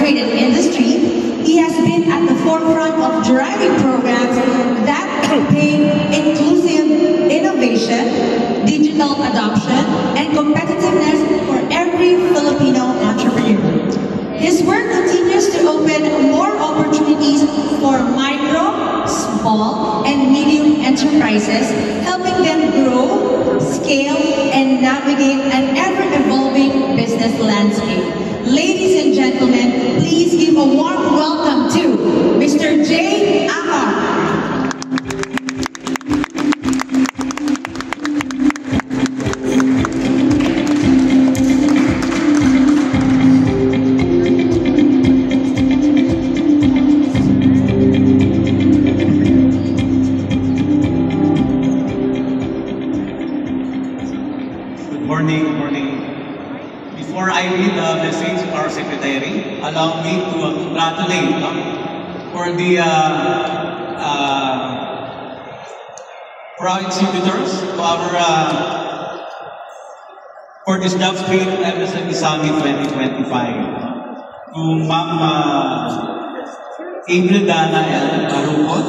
trade and industry, he has been at the forefront of driving programs that promote inclusive innovation, digital adoption, and competitiveness for every Filipino entrepreneur. His work continues to open more opportunities for micro, small, and medium enterprises, helping them grow, scale, and navigate an ever-evolving business landscape. Ladies and gentlemen, please give a warm welcome to Mr. Jay Amar. Allow me to congratulate for the for our exhibitors, for this Jobs Street MSME Summit 2025. To Ma'am April Dana L. Arupon,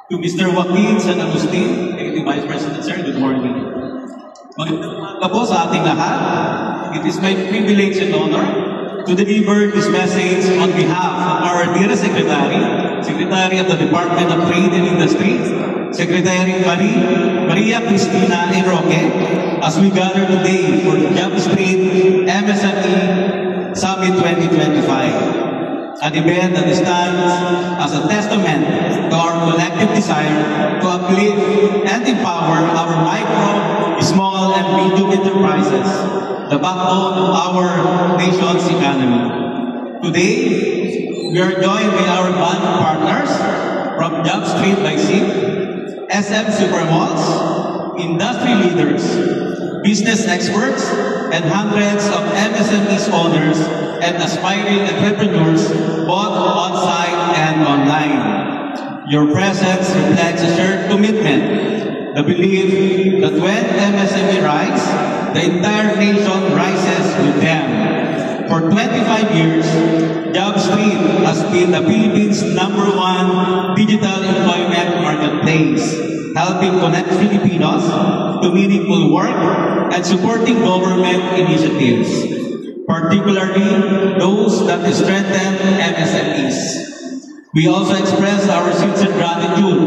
to Mr. Joaquin San Agustin, Executive Vice President, sir, good morning. Magandang umaga po sa ating lahat. It is my privilege and honor to deliver this message on behalf of our dear Secretary, Secretary of the Department of Trade and Industry, Secretary Maria Cristina Enroque, as we gather today for the Jobs Street MSME Summit 2025, an event that stands as a testament to our collective desire to uplift and empower our micro, small, and medium enterprises, the backbone of our nation's economy. Today, we are joined by our band partners from Jobs Street by SIP, SM Supermalls, industry leaders, business experts, and hundreds of MSMEs owners and aspiring entrepreneurs, both on-site and online. Your presence reflects a shared commitment, the belief that when MSME rise, the entire nation rises with them. For 25 years, Jobs Street has been the Philippines' #1 digital employment marketplace, helping connect Filipinos to meaningful work and supporting government initiatives, particularly those that strengthen MSMEs. We also express our sincere gratitude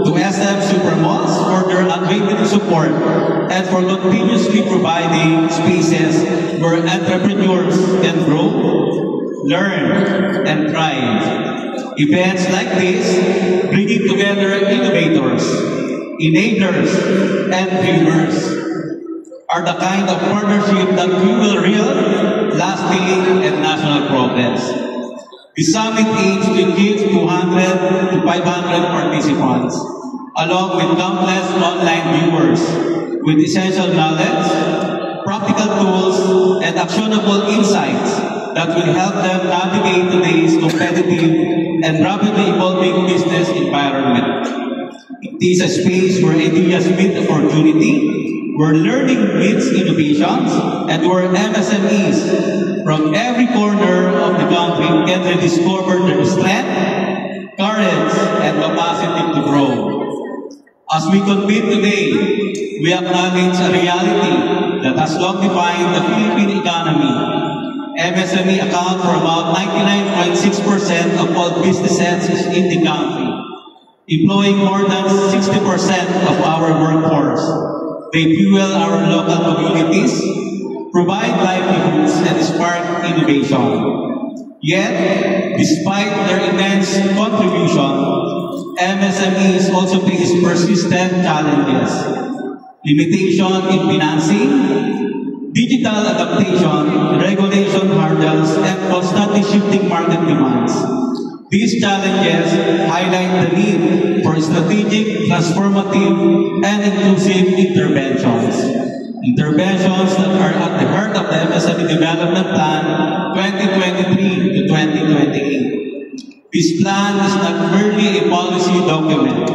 to SM Supermalls for their unwavering support and for continuously providing spaces where entrepreneurs can grow, learn, and thrive. Events like this, bringing together innovators, enablers, and dreamers, are the kind of partnership that fuel real, lasting, and national progress. The summit aims to engage 200 to 500 participants, along with countless online viewers, with essential knowledge, practical tools, and actionable insights that will help them navigate today's competitive and rapidly evolving business environment. It is a space where ideas meet opportunity, where learning meets innovations, and where MSMEs from every corner of the country can rediscover their strength, courage, and capacity to grow. As we convene today, we acknowledge a reality that has long defined the Philippine economy. MSME account for about 99.6% of all businesses in the country, employing more than 60% of our workforce. They fuel our local communities, provide livelihoods, and spark innovation. Yet, despite their immense contribution, MSMEs also face persistent challenges. Limitation in financing, digital adaptation, regulation hurdles, and constantly shifting market demands. These challenges highlight the need for strategic, transformative, and inclusive interventions. Interventions that are at the heart of the MSME Development Plan 2023 to 2028. This plan is not merely a policy document.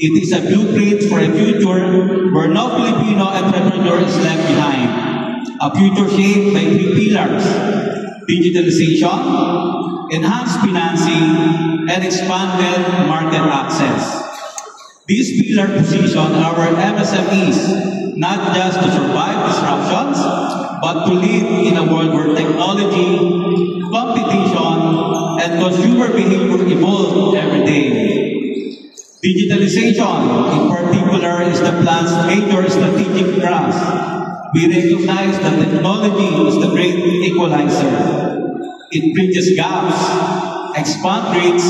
It is a blueprint for a future where no Filipino entrepreneur is left behind. A future shaped by 3 pillars: digitalization, enhanced financing, and expanded market access. These pillars position our MSMEs not just to survive disruptions, but to lead in a world where technology, competition, and consumer behavior evolve every day. Digitalization, in particular, is the plan's major strategic thrust. We recognize that technology is the great equalizer. It bridges gaps, expands reach,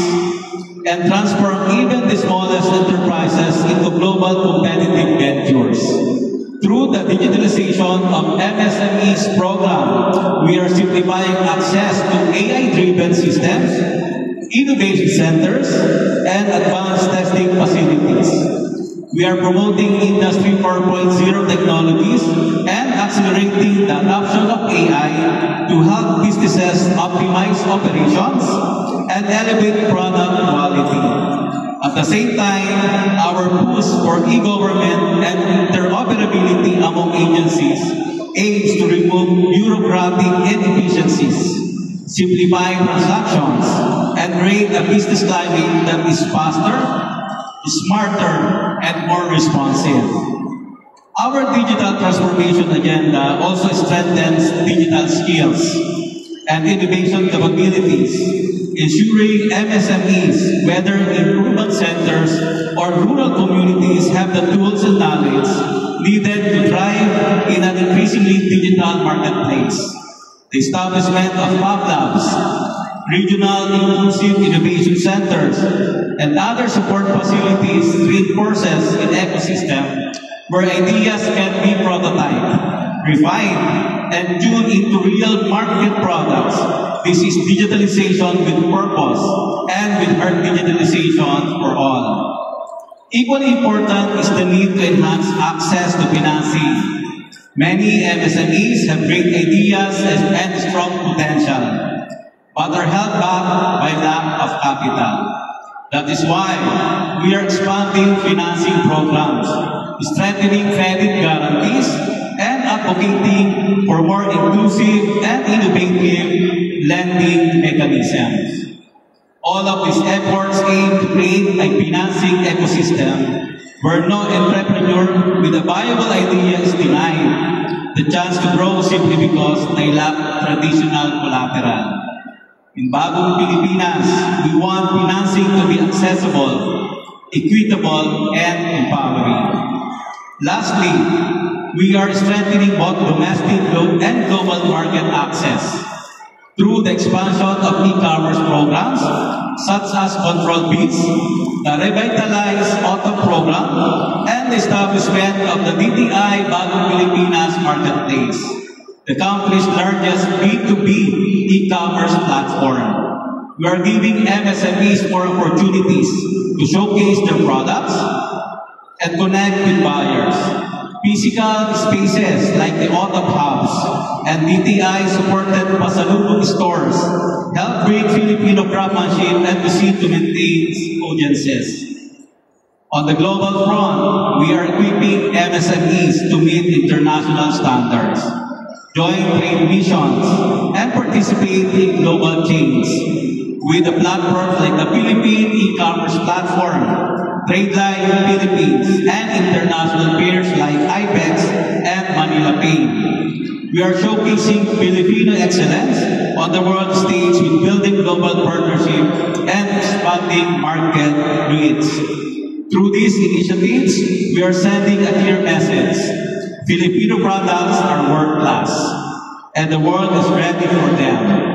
and transforms even the smallest enterprises into global competitive ventures. Through the digitalization of MSMEs program, we are simplifying access to AI-driven systems, innovation centers, and advanced testing facilities. We are promoting Industry 4.0 technologies and accelerating the adoption of AI to help businesses optimize operations and elevate product quality. At the same time, our push for e-government and interoperability among agencies aims to remove bureaucratic inefficiencies, simplify transactions, and create a business climate that is faster, smarter, and more responsive. Our digital transformation agenda also strengthens digital skills and innovation capabilities, ensuring MSMEs, whether in urban centers or rural communities, have the tools and knowledge needed to thrive in an increasingly digital marketplace. The establishment of Fab Labs, regional inclusive innovation centers, and other support facilities reinforces an ecosystem where ideas can be prototyped, refined, and tuned into real market products. This is digitalization with purpose and with heart digitalization for all. Equally important is the need to enhance access to financing. Many MSMEs have great ideas and strong potential, but are held back by lack of capital. That is why we are expanding financing programs, strengthening credit guarantees, and advocating for more inclusive and innovative lending mechanisms. All of these efforts aim to create a financing ecosystem where no entrepreneur with a viable idea is denied the chance to grow simply because they lack traditional collateral. In Bagong Pilipinas, we want financing to be accessible, equitable, and empowering. Lastly, we are strengthening both domestic and global market access through the expansion of e-commerce programs such as Control Biz, the revitalized Auto program, and the establishment of the DTI Bagong Pilipinas Marketplace, the country's largest B2B e-commerce platform. We are giving MSMEs more opportunities to showcase their products and connect with buyers. Physical spaces like the Auto Hubs and DTI-supported Pasalubong stores help bring Filipino craftsmanship and cuisine to maintain audiences. On the global front, we are equipping MSMEs to meet international standards, join trade missions, and participate in global chains with the platforms like the Philippine e-commerce platform, TradeLine Philippines, and international peers like IPEX and Manila Pay. We are showcasing Filipino excellence on the world stage with building global partnership and expanding market reach. Through these initiatives, we are sending a clear message. Filipino products are world-class, and the world is ready for them.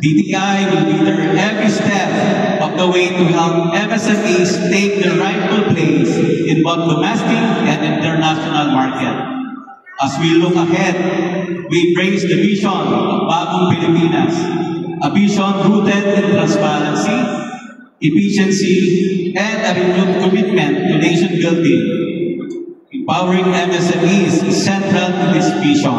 DTI will be there every step of the way to help MSMEs take their rightful place in both domestic and international market. As we look ahead, we embrace the vision of Bagong Pilipinas, a vision rooted in transparency, efficiency, and a renewed commitment to nation building. Empowering MSMEs is central to this vision.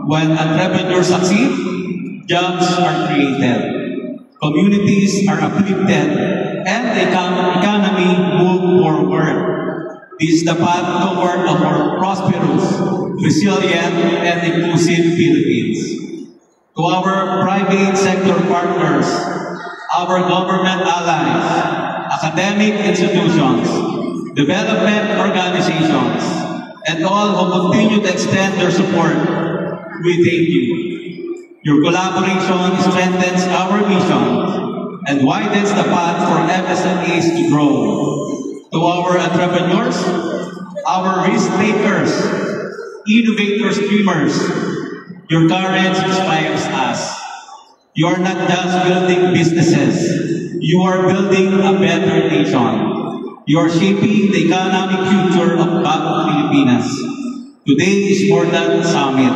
When entrepreneurs succeed, jobs are created, communities are uplifted, and the economy moves forward. This is the path toward a more prosperous, resilient, and inclusive Philippines. to our private sector partners, our government allies, academic institutions, development organizations, and all who continue to extend their support, we thank you. Your collaboration strengthens our mission and widens the path for MSMEs to grow. To our entrepreneurs, our risk takers, innovators, dreamers, your courage inspires us. You are not just building businesses, you are building a better nation. You are shaping the economic future of Bagong Pilipinas. Today is more than a summit.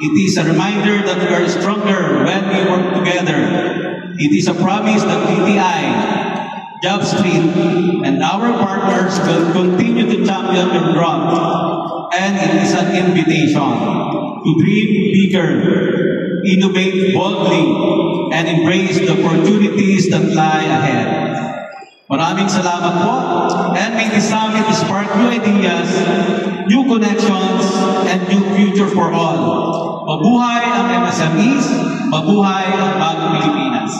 It is a reminder that we are stronger when we work together. It is a promise that DTI, JobStreet, and our partners will continue to champion your growth. And it is an invitation to dream bigger, innovate boldly, and embrace the opportunities that lie ahead. Maraming salamat po, and may this summit spark new ideas, new connections, and new future for all. Mabuhay ang MSMEs, mabuhay ang Bagong Pilipinas.